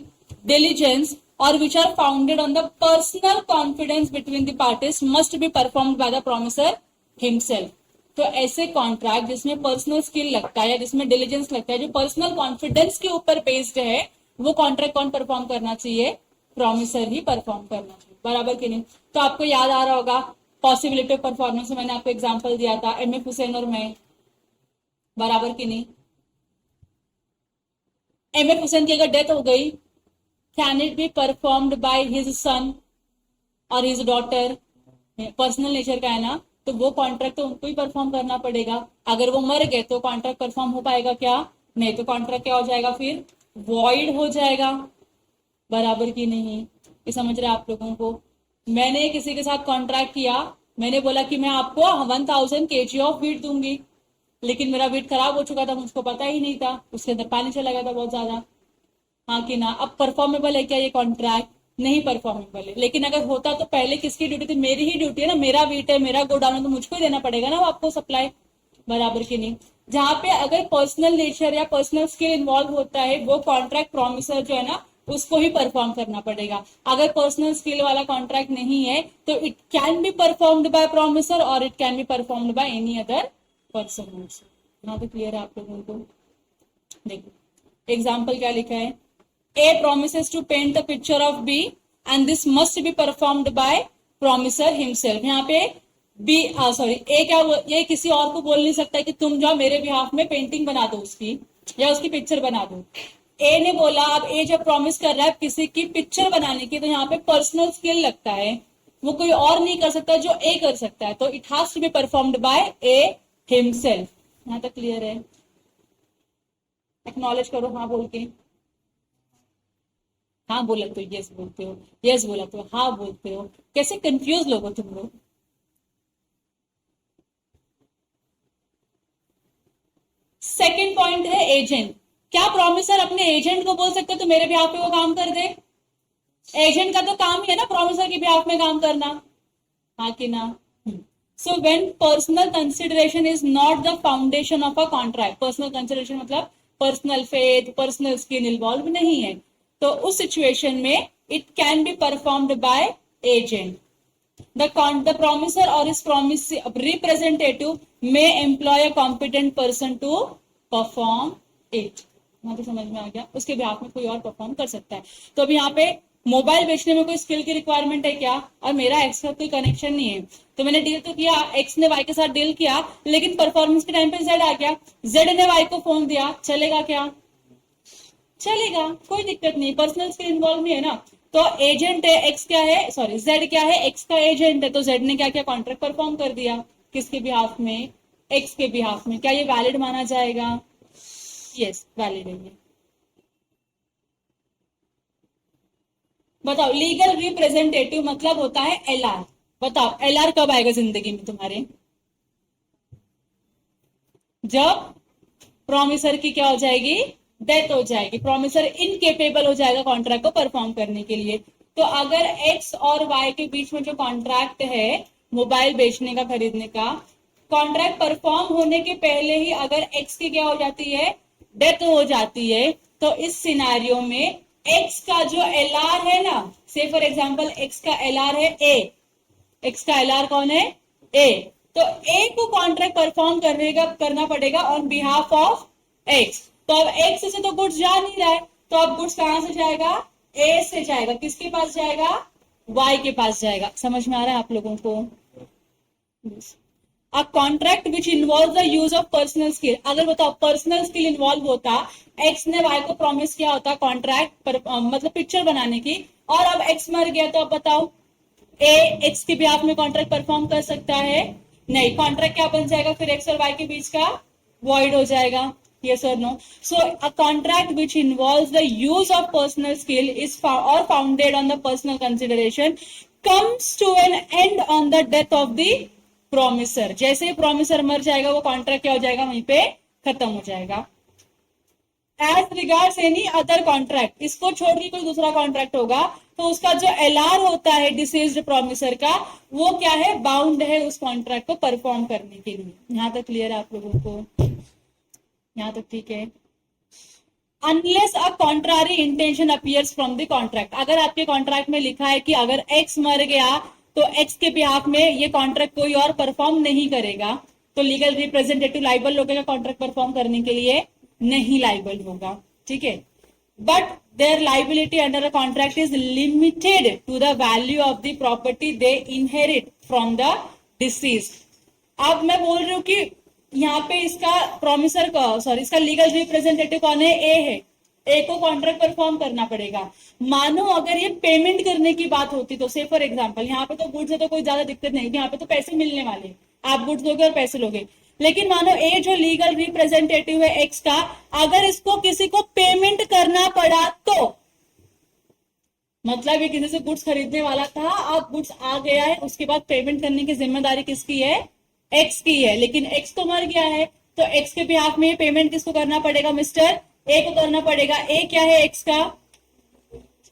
diligence, or which are founded on the personal confidence between the parties must be performed by the promiser himself। तो ऐसे कॉन्ट्रैक्ट जिसमें पर्सनल स्किल लगता है या जिसमें डिलीजेंस लगता है, जो पर्सनल कॉन्फिडेंस के ऊपर बेस्ड है, वो कॉन्ट्रैक्ट कौन परफॉर्म करना चाहिए? प्रॉमिसर ही परफॉर्म करना चाहिए, बराबर की नहीं? तो आपको याद आ रहा होगा पॉसिबिलिटी ऑफ परफॉर्मेंस में मैंने आपको एग्जांपल दिया था, एम.एफ. हुसैन और मैं, बराबर की नहीं? एम.एफ. हुसैन की अगर डेथ हो गई, can it be performed by his son और हिज डॉटर? पर्सनल नेचर का है ना, तो वो कॉन्ट्रैक्ट तो उनको ही परफॉर्म करना पड़ेगा। अगर वो मर गए तो कॉन्ट्रैक्ट परफॉर्म हो पाएगा क्या? नहीं, तो कॉन्ट्रैक्ट क्या हो जाएगा? फिर वॉइड हो जाएगा, बराबर की नहीं? ये समझ रहे आप लोगों को? मैंने किसी के साथ कॉन्ट्रैक्ट किया, मैंने बोला कि मैं आपको 1000 kg ऑफ वीट दूंगी, लेकिन मेरा वीट खराब हो चुका था, मुझको पता ही नहीं था, उसके अंदर पानी चला गया था बहुत ज्यादा, हाँ कि ना? अब परफॉर्मेबल है क्या ये कॉन्ट्रैक्ट? नहीं परफॉर्मेबल है। लेकिन अगर होता तो पहले किसकी ड्यूटी थी? मेरी ही ड्यूटी है ना, मेरा वीट है, मेरा गोडाउन है, तो मुझको ही देना पड़ेगा ना वो आपको सप्लाई, बराबर की नहीं? जहां पे अगर पर्सनल नेचर या पर्सनल स्किल इन्वॉल्व होता है, वो कॉन्ट्रैक्ट प्रॉमिसर जो है ना उसको ही परफॉर्म करना पड़ेगा। अगर पर्सनल स्किल वाला कॉन्ट्रैक्ट नहीं है तो it can be performed by promisor और it can be performed by any other person. यहाँ पे क्लियर है आप लोगों को? देखो एग्जाम्पल क्या लिखा है, A promises to paint the picture of B and this must be performed by promiser himself. यहाँ पे बी सॉरी ए क्या, ये किसी और को बोल नहीं सकता कि तुम जाओ मेरे बिहाफ में पेंटिंग बना दो उसकी या उसकी पिक्चर बना दो. ए ने बोला, अब ए जब प्रॉमिस कर रहा है किसी की पिक्चर बनाने की, तो यहाँ पे पर्सनल स्किल लगता है, वो कोई और नहीं कर सकता जो ए कर सकता है, तो it has to be performed by A himself. यहाँ तक क्लियर है? एक्नॉलेज करो हाँ बोल के. हाँ बोला तो यस बोलते हो, यस बोला तो हाँ बोलते हो. कैसे कंफ्यूज लोग हो तुम लोग. सेकेंड पॉइंट है एजेंट. क्या प्रॉमिसर अपने एजेंट को बोल सकते तो मेरे बिहाफ पे वो काम कर दे? एजेंट का तो काम ही है ना प्रॉमिसर के बिहाफ में काम करना, हाँ कि ना. So when personal consideration is not the foundation of a contract, personal consideration मतलब personal faith, personal skill involve नहीं है, तो उस सिचुएशन में it can be performed by agent. The promiser or his promise representative may employ a competent person to perform it. यहाँ तो समझ में आ गया. उसके बिहाफ में कोई और परफॉर्म कर सकता है. तो अभी यहाँ पे मोबाइल बेचने में कोई स्किल की रिक्वायरमेंट है क्या? और मेरा एक्स का कोई कनेक्शन नहीं है, तो मैंने डील तो किया, एक्स ने वाई के साथ डील किया, लेकिन परफॉर्मेंस के टाइम पे जेड आ गया, जेड ने वाई को फोन दिया, चलेगा क्या? चलेगा, कोई दिक्कत नहीं, पर्सनल स्किल इन्वॉल्व नहीं है ना. तो एजेंट है, एक्स क्या है, सॉरी जेड क्या है, एक्स का एजेंट है, तो जेड ने क्या किया, कॉन्ट्रैक्ट परफॉर्म कर दिया. किसके बिहाफ में? एक्स के बिहाफ में. क्या ये वैलिड माना जाएगा? यस वैलिड है ये. बताओ लीगल रिप्रेजेंटेटिव मतलब होता है एलआर. बताओ एलआर कब आएगा जिंदगी में तुम्हारे? जब प्रॉमिसर की क्या हो जाएगी, डेथ हो जाएगी, प्रॉमिसर इनकेपेबल हो जाएगा कॉन्ट्रैक्ट को परफॉर्म करने के लिए. तो अगर एक्स और वाई के बीच में जो कॉन्ट्रैक्ट है मोबाइल बेचने का, खरीदने का, कॉन्ट्रैक्ट परफॉर्म होने के पहले ही अगर एक्स की क्या हो जाती है, डेथ हो जाती है, तो इस सिनारियो में एक्स का जो एलआर है ना, से फॉर एग्जाम्पल एक्स का एलआर है ए, एक्स का एलआर कौन है? ए. तो ए को कॉन्ट्रैक्ट परफॉर्म करना पड़ेगा ऑन बिहाफ ऑफ एक्स. तो अब एक्स से तो गुड्स जा नहीं रहा है, तो अब गुड्स कहां से जाएगा? ए से जाएगा. किसके पास जाएगा? वाई के पास जाएगा. समझ में आ रहा है आप लोगों को? A contract which involve the use of personal skill. अगर बताओ पर्सनल स्किल इन्वॉल्व होता, एक्स ने वाई को प्रॉमिस किया होता कॉन्ट्रैक्ट मतलब पिक्चर बनाने की, और अब एक्स मर गया, तो अब बताओ ए एक्स के बिहाफ में कॉन्ट्रैक्ट परफॉर्म कर सकता है? नहीं. कॉन्ट्रैक्ट क्या बन जाएगा फिर एक्स और वाई के बीच का? वॉइड हो जाएगा. Yes or no? So a contract which involves the use of personal skill is or founded on the personal consideration comes to an end on the death of the promiser. जैसे ही promiser मर जाएगा वो contract क्या हो जाएगा, वहीं पे खत्म हो जाएगा. As regards any other contract, इसको छोड़ के कोई दूसरा कॉन्ट्रैक्ट होगा तो उसका जो एलआर होता है डिसीज्ड प्रॉमिसर का, वो क्या है, बाउंड है उस कॉन्ट्रैक्ट को परफॉर्म करने के लिए. यहां तक क्लियर है आप लोगों को? यहां तक ठीक है? Unless a contrary intention appears from the contract. अगर आपके कॉन्ट्रैक्ट में लिखा है कि अगर एक्स मर गया तो एक्स के बिहाफ में ये कॉन्ट्रैक्ट कोई और परफॉर्म नहीं करेगा, तो लीगल रिप्रेजेंटेटिव लाइबल होगा कॉन्ट्रैक्ट परफॉर्म करने के लिए? नहीं लाइबल होगा. ठीक है. But their liability under a contract is limited to the value of the property they inherit from the deceased. अब मैं बोल रही हूँ कि यहाँ पे इसका प्रॉमिसर का, सॉरी इसका लीगल रिप्रेजेंटेटिव कौन है? ए है. ए को कॉन्ट्रैक्ट परफॉर्म करना पड़ेगा. मानो अगर ये पेमेंट करने की बात होती तो से फॉर एग्जांपल, यहाँ पे तो गुड्स है तो कोई ज्यादा दिक्कत नहीं, यहाँ पे तो पैसे मिलने वाले, आप गुड्स लोगे और पैसे लोगे. लेकिन मानो ए जो लीगल रिप्रेजेंटेटिव है एक्स का, अगर इसको किसी को पेमेंट करना पड़ा तो मतलब ये किसी से गुड्स खरीदने वाला था, अब गुड्स आ गया है, उसके बाद पेमेंट करने की जिम्मेदारी किसकी है? एक्स की है. लेकिन एक्स तो मर गया है, तो एक्स के बिहाफ में पेमेंट किसको करना पड़ेगा? मिस्टर ए को करना पड़ेगा. ए क्या है? एक्स का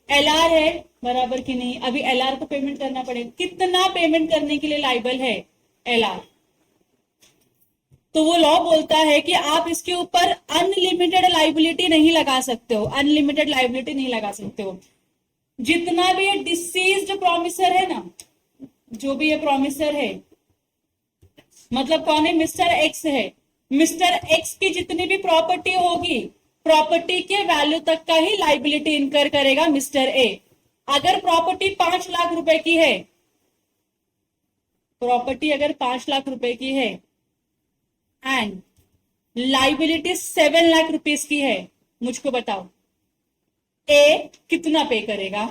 एलआर है, बराबर की नहीं? अभी एलआर को पेमेंट करना पड़ेगा. कितना पेमेंट करने के लिए लाइबल है एलआर? तो वो लॉ बोलता है कि आप इसके ऊपर अनलिमिटेड लाइबिलिटी नहीं लगा सकते हो, अनलिमिटेड लाइबिलिटी नहीं लगा सकते हो. जितना भी ये डिसीज्ड प्रॉमिसर है ना, जो भी ये प्रॉमिसर है, मतलब कौन है? मिस्टर एक्स है. मिस्टर एक्स की जितनी भी प्रॉपर्टी होगी, प्रॉपर्टी के वैल्यू तक का ही लाइबिलिटी इनकर करेगा मिस्टर ए। अगर प्रॉपर्टी 5 लाख रुपए की है, प्रॉपर्टी अगर 5 लाख रुपए की है एंड लाइबिलिटी 7 लाख रुपीस की है, मुझको बताओ ए कितना पे करेगा?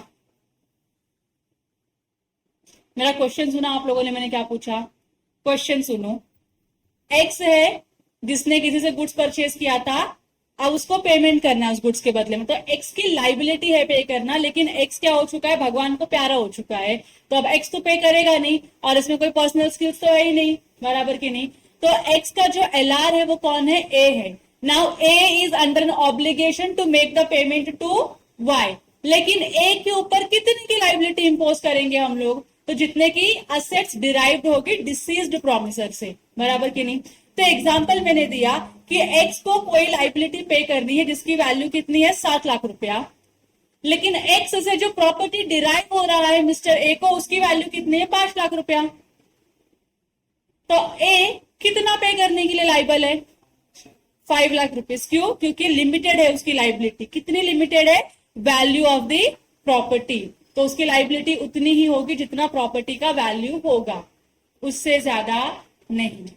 मेरा क्वेश्चन सुना आप लोगों ने? मैंने क्या पूछा? क्वेश्चन सुनो। एक्स है जिसने किसी से गुड्स परचेज किया था, अब उसको पेमेंट करना है उस गुड्स के बदले में, तो एक्स की लाइबिलिटी है पे करना, लेकिन एक्स क्या हो चुका है? भगवान को प्यारा हो चुका है, तो अब एक्स तो पे करेगा नहीं, और इसमें कोई पर्सनल स्किल्स तो है ही नहीं, बराबर की नहीं। तो एक्स का जो एलआर है वो कौन है? ए है। Now A is under an obligation to make the payment to Y, लेकिन ए के ऊपर कितने की लाइबिलिटी इंपोज करेंगे हम लोग? तो जितने की असेट्स डिराइव्ड होगी डिसीज्ड प्रॉमिसर से, बराबर की नहीं। तो एग्जाम्पल मैंने दिया कि एक्स को कोई लाइबिलिटी पे करनी है जिसकी वैल्यू कितनी है? 7 लाख रुपया, लेकिन एक्स से जो प्रॉपर्टी डिराइव हो रहा है मिस्टर ए को, उसकी वैल्यू कितनी है? 5 लाख रुपया। तो ए कितना पे करने के लिए लाइबल है? 5 लाख रुपीज। क्यों? क्योंकि लिमिटेड है उसकी लाइबिलिटी। कितनी लिमिटेड है? Value of the property. तो उसकी लाइबिलिटी उतनी ही होगी जितना प्रॉपर्टी का वैल्यू होगा, उससे ज्यादा नहीं।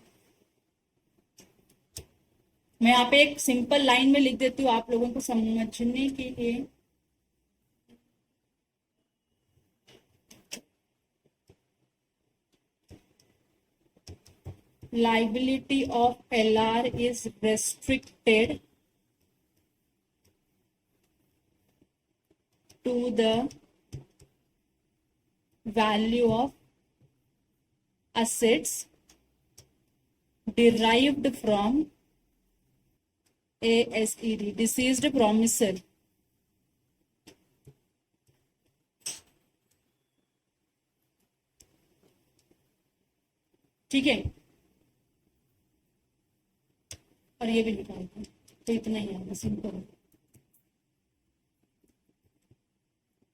मैं यहाँ पे एक सिंपल लाइन में लिख देती हूँ आप लोगों को समझने के लिए। Liability of LR is restricted to the value of assets derived from ASED, deceased promisor, ठीक है। और ये भी निकाल दो, तो इतना ही है, simple.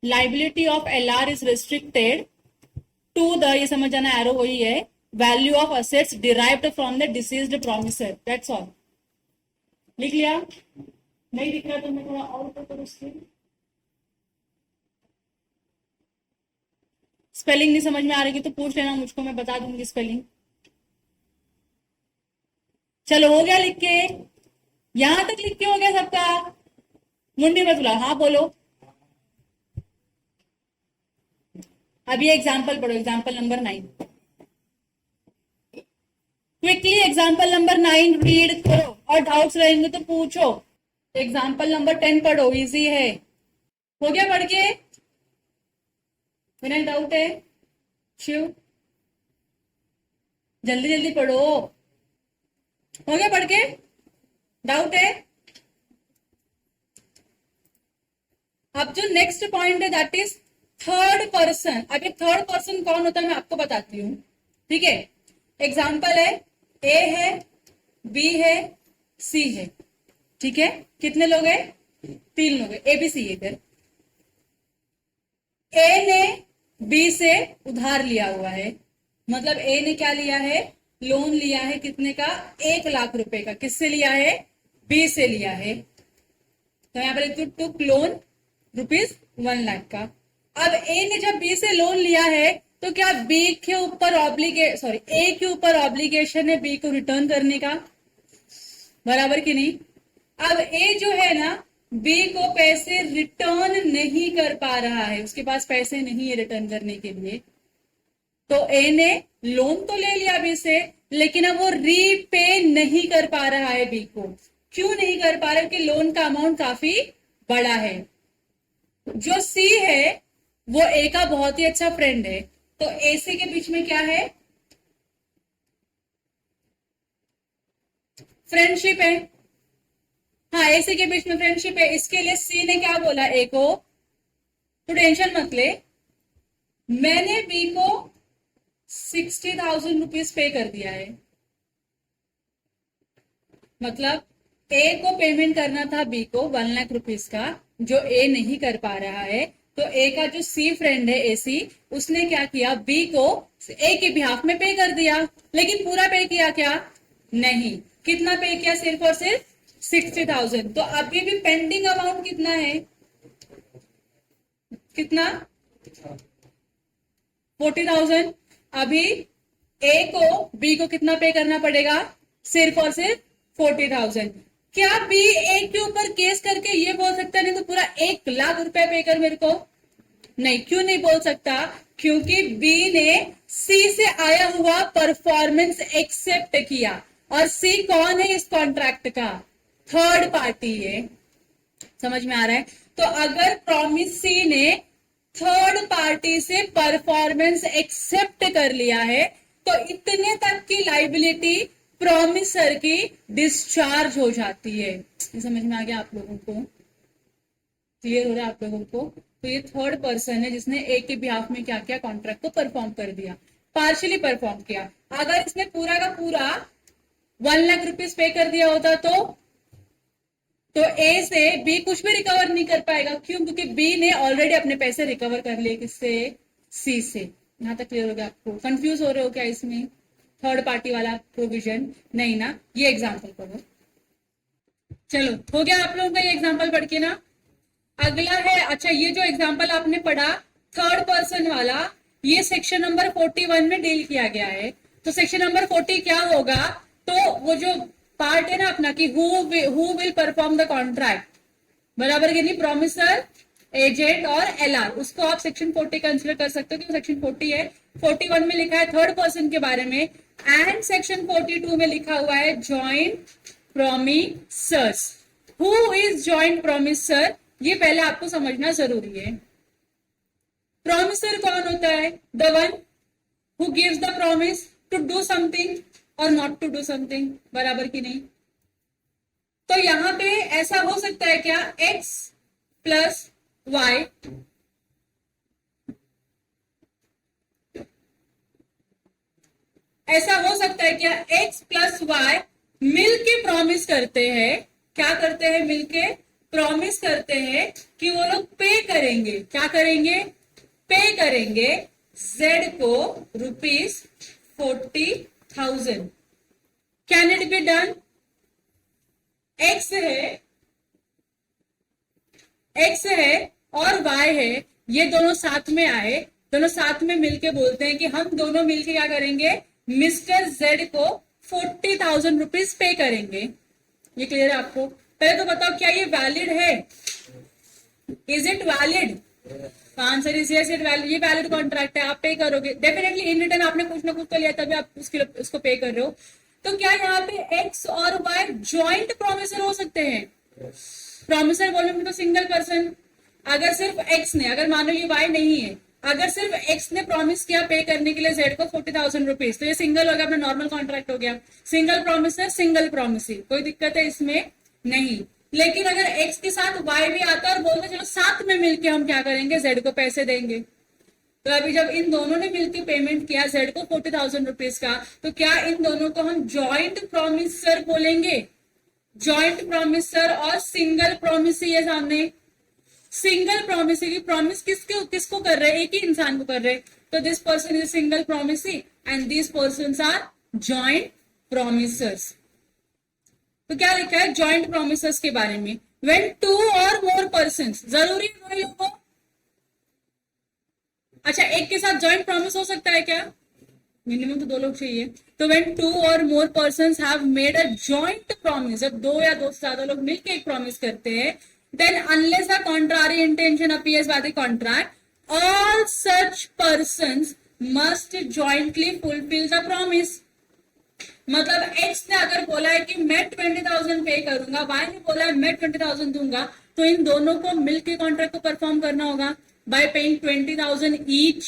Liability of LR is restricted to the, ये समझ जाना एरो वही है, value of assets derived from the deceased promisor, that's all. लिख लिया? नहीं दिख रहा तो मैं थोड़ा और ऊपर करूं उसके। स्पेलिंग नहीं समझ में आ रही तो पूछ लेना मुझको, मैं बता दूंगी स्पेलिंग। चलो हो गया लिख के? यहां तक लिख के हो गया सबका? मुंडी मत बुला, हाँ बोलो। अभी एग्जाम्पल पढ़ो, example number 9 quickly. Example number 9 read करो, और डाउट्स रहेंगे तो पूछो। एग्जाम्पल नंबर 10 पढ़ो, इजी है। हो गया पढ़ के? बिना डाउट है? शिव जल्दी जल्दी पढ़ो। हो गया पढ़ के? डाउट है? अब जो नेक्स्ट पॉइंट है दैट इज थर्ड पर्सन। अभी थर्ड पर्सन कौन होता है मैं आपको बताती हूँ, ठीक है। एग्जाम्पल है, ए है, बी है, सी है, ठीक है। कितने लोग हैं? 3 लोग हैं, ए बी सी। इधर ए ने बी से उधार लिया हुआ है, मतलब ए ने क्या लिया है? लोन लिया है। कितने का? 1 लाख रुपए का। किससे लिया है? बी से लिया है। तो यहाँ पर टुक लोन ₹1 लाख का। अब ए ने जब बी से लोन लिया है तो क्या बी के ऊपर ए के ऊपर ऑब्लिगेशन है बी को रिटर्न करने का, बराबर की नहीं। अब ए जो है ना बी को पैसे रिटर्न नहीं कर पा रहा है, उसके पास पैसे नहीं है रिटर्न करने के लिए। तो ए ने लोन तो ले लिया बी से, लेकिन अब वो रीपे नहीं कर पा रहा है बी को। क्यों नहीं कर पा रहा है? क्योंकि लोन का अमाउंट काफी बड़ा है। जो सी है वो ए का बहुत ही अच्छा फ्रेंड है, तो ए सी के बीच में क्या है? फ्रेंडशिप है। हाँ, ए सी के बीच में फ्रेंडशिप है। इसके लिए सी ने क्या बोला ए को? तो टेंशन मत ले, मैंने बी को 60,000 रुपीज पे कर दिया है। मतलब ए को पेमेंट करना था बी को 1 लाख रुपीज का, जो ए नहीं कर पा रहा है। तो ए का जो सी फ्रेंड है ए सी, उसने क्या किया? बी को ए के बिहाफ में पे कर दिया, लेकिन पूरा पे किया क्या? नहीं। कितना पे किया? सिर्फ और सिर्फ 60,000। तो अभी भी पेंडिंग अमाउंट कितना है, कितना 40,000। अभी ए को बी को कितना पे करना पड़ेगा, सिर्फ और सिर्फ 40,000। क्या बी ए के ऊपर केस करके ये बोल सकता नहीं तो पूरा 1 लाख रुपए पे कर मेरे को, नहीं, क्यों नहीं बोल सकता, क्योंकि बी ने सी से आया हुआ परफॉर्मेंस एक्सेप्ट किया, और सी कौन है इस कॉन्ट्रैक्ट का, थर्ड पार्टी है। समझ में आ रहा है। तो अगर प्रॉमिस सी ने थर्ड पार्टी से परफॉर्मेंस एक्सेप्ट कर लिया है तो इतने तक की लाइबिलिटी प्रॉमिसर की डिस्चार्ज हो जाती है। समझ में आ गया आप लोगों को, क्लियर हो रहा है आप लोगों को। तो ये थर्ड पर्सन है जिसने ए के बिहाफ में क्या किया, कॉन्ट्रैक्ट को परफॉर्म कर दिया, पार्शियली परफॉर्म किया। अगर इसने पूरा का पूरा 1 लाख रुपीज पे कर दिया होता तो ए से बी कुछ भी रिकवर नहीं कर पाएगा। क्यों, क्योंकि बी ने ऑलरेडी अपने पैसे रिकवर कर लिए, किससे, सी से। यहां तक क्लियर हो गया आपको, कंफ्यूज हो रहे हो क्या इसमें, थर्ड पार्टी वाला प्रोविजन नहीं ना। ये एग्जांपल पढ़ो, चलो हो गया आप लोगों का ये एग्जांपल पढ़ के ना। अगला है, अच्छा ये जो एग्जांपल आपने पढ़ा थर्ड पर्सन वाला, ये सेक्शन नंबर 41 में डील किया गया है। तो सेक्शन नंबर 40 क्या होगा, तो वो जो पार्ट है ना अपना कि who will perform the contract, बराबर कि नहीं, प्रॉमिसर, एजेंट और एलआर, उसको आप सेक्शन 40 कंसिडर कर सकते हो कि सेक्शन 40 है। 41 में लिखा है थर्ड पर्सन के बारे में, एंड सेक्शन 42 में लिखा हुआ है joint promisors. Who is joint promisor, ये पहले आपको समझना जरूरी है। प्रोमिसर कौन होता है, the one who gives the promise to do something और नॉट टू डू समथिंग, बराबर की नहीं। तो यहां पे ऐसा हो सकता है क्या, x प्लस वाई, ऐसा हो सकता है क्या, x प्लस वाई मिलके प्रॉमिस करते हैं, क्या करते हैं, मिलके प्रॉमिस करते हैं कि वो लोग पे करेंगे, क्या करेंगे, पे करेंगे z को ₹40,000। Can it be done, x है और y है, ये दोनों साथ में आए, दोनों साथ में मिलके बोलते हैं कि हम दोनों मिलके क्या करेंगे, मिस्टर Z को 40,000 रुपीज पे करेंगे। ये क्लियर है आपको। पहले तो बताओ क्या ये वैलिड है, is it valid, answer is yes, it valid, ये वैलिड कॉन्ट्रैक्ट है, आप पे करोगे डेफिनेटली। इन रिटर्न आपने कुछ ना कुछ तो लिया तभी आप उसको पे कर रहे हो। तो क्या यहाँ पे x और y ज्वाइंट प्रोमिसर हो सकते हैं, प्रोमिसर बोलने में तो सिंगल पर्सन, अगर सिर्फ x ने, अगर मानो ये y नहीं है, अगर सिर्फ x ने प्रॉमिस किया पे करने के लिए z को 40,000 रुपीज, तो ये सिंगल हो गया, अपना नॉर्मल कॉन्ट्रैक्ट हो गया, सिंगल प्रोमिसर सिंगल प्रोमिसी, कोई दिक्कत है इसमें नहीं। लेकिन अगर x के साथ y भी आता है और बोलते चलो साथ में मिलके हम क्या करेंगे, z को पैसे देंगे, तो अभी जब इन दोनों ने मिलकर पेमेंट किया z को 40,000 रुपीज का, तो क्या इन दोनों को हम जॉइंट प्रोमिसर बोलेंगे, जॉइंट प्रोमिसर और सिंगल प्रोमिसी है सामने, सिंगल प्रोमिसी की प्रॉमिस किसको कर रहे हैं, एक ही इंसान को कर रहे हैं, तो this person is single promisee and this person are joint promisors. तो क्या लिखा है जॉइंट प्रोमिसर्स के बारे में, व्हेन 2 और मोर पर्सन्स, जरूरी है 2 लोगों को, अच्छा एक के साथ जॉइंट प्रॉमिस हो सकता है क्या, मिनिमम तो 2 लोग चाहिए। तो व्हेन 2 और more persons have made a joint promise, जब 2 या 2 से ज्यादा लोग मिलकर एक प्रॉमिस करते हैं, then unless a contrary intention appears by the contract, all such persons must jointly fulfil the promise. मतलब x ने अगर बोला है कि मैं 20,000 पे करूंगा, y ने बोला है मैं 20,000 दूंगा, तो इन दोनों को मिलकर कॉन्ट्रैक्ट को परफॉर्म करना होगा by paying 20,000 each.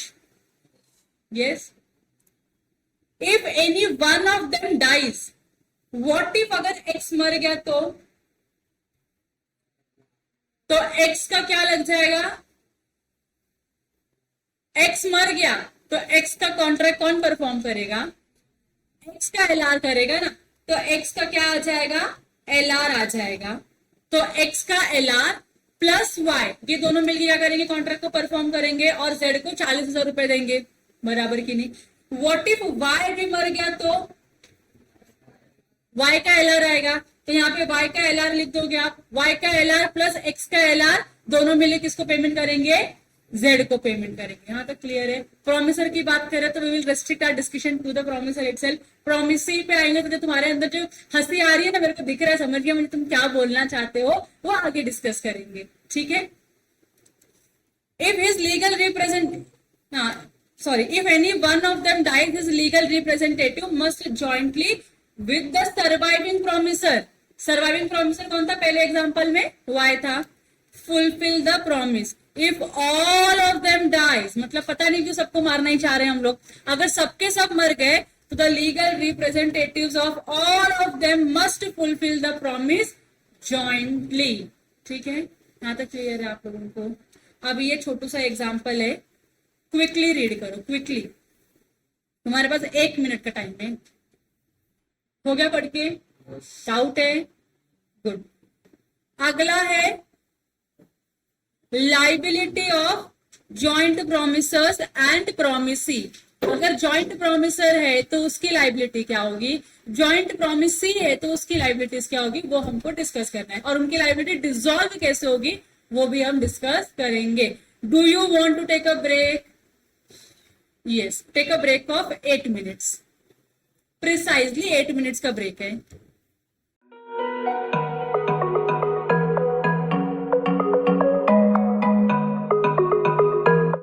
Yes. If any one of them dies, what if अगर x मर गया तो x का क्या लग जाएगा, x मर गया तो x का कॉन्ट्रैक्ट कौन परफॉर्म करेगा, x का LR करेगा ना, तो x का क्या आ जाएगा, LR आ जाएगा। तो x का LR प्लस y, ये दोनों मिलकर क्या करेंगे, कॉन्ट्रैक्ट को परफॉर्म करेंगे और z को 40,000 रुपए देंगे, बराबर की नहीं। व्हाट इफ y भी मर गया तो y का LR आएगा, तो यहाँ पे y का LR लिख दोगे आप, y का LR प्लस x का LR दोनों मिले किसको पेमेंट करेंगे, z को पेमेंट करेंगे। यहाँ तक क्लियर है। प्रोमिसर की बात करें तो we will restrict our discussion to the promisor itself. Promissory पे आएंगे तो जो तुम्हारे अंदर जो हंसी आ रही है ना, मेरे को दिख रहा है, समझ गया मुझे तुम क्या बोलना चाहते हो, वो आगे डिस्कस करेंगे, ठीक है। If his legal represent if any one of them dies, his legal representative must jointly with the surviving promiser, surviving promiser कौन था पहले एग्जांपल में, y था, fulfill the promise। if all of them dies, मतलब पता नहीं क्यों सबको मारना ही चाह रहे हैं हम लोग, अगर सबके सब मर गए तो the legal representatives of all of them must fulfill the promise jointly। ठीक है, यहाँ तक क्लियर है आप लोगों को। अब ये छोटू सा एग्जांपल है, क्विकली रीड करो, क्विकली, तुम्हारे पास 1 मिनट का टाइम है। हो गया पढ़ के, डाउट है, गुड। अगला है liability of joint promisors and promisee. अगर जॉइंट प्रोमिसर है तो उसकी लाइबिलिटी क्या होगी, जॉइंट प्रोमिसी है तो उसकी लाइबिलिटीज क्या होगी, वो हमको डिस्कस करना है। और उनकी लाइबिलिटी डिसॉल्व कैसे होगी वो भी हम डिस्कस करेंगे। Do you want to take a break? Yes, take a break of 8 minutes, precisely 8 minutes का ब्रेक है।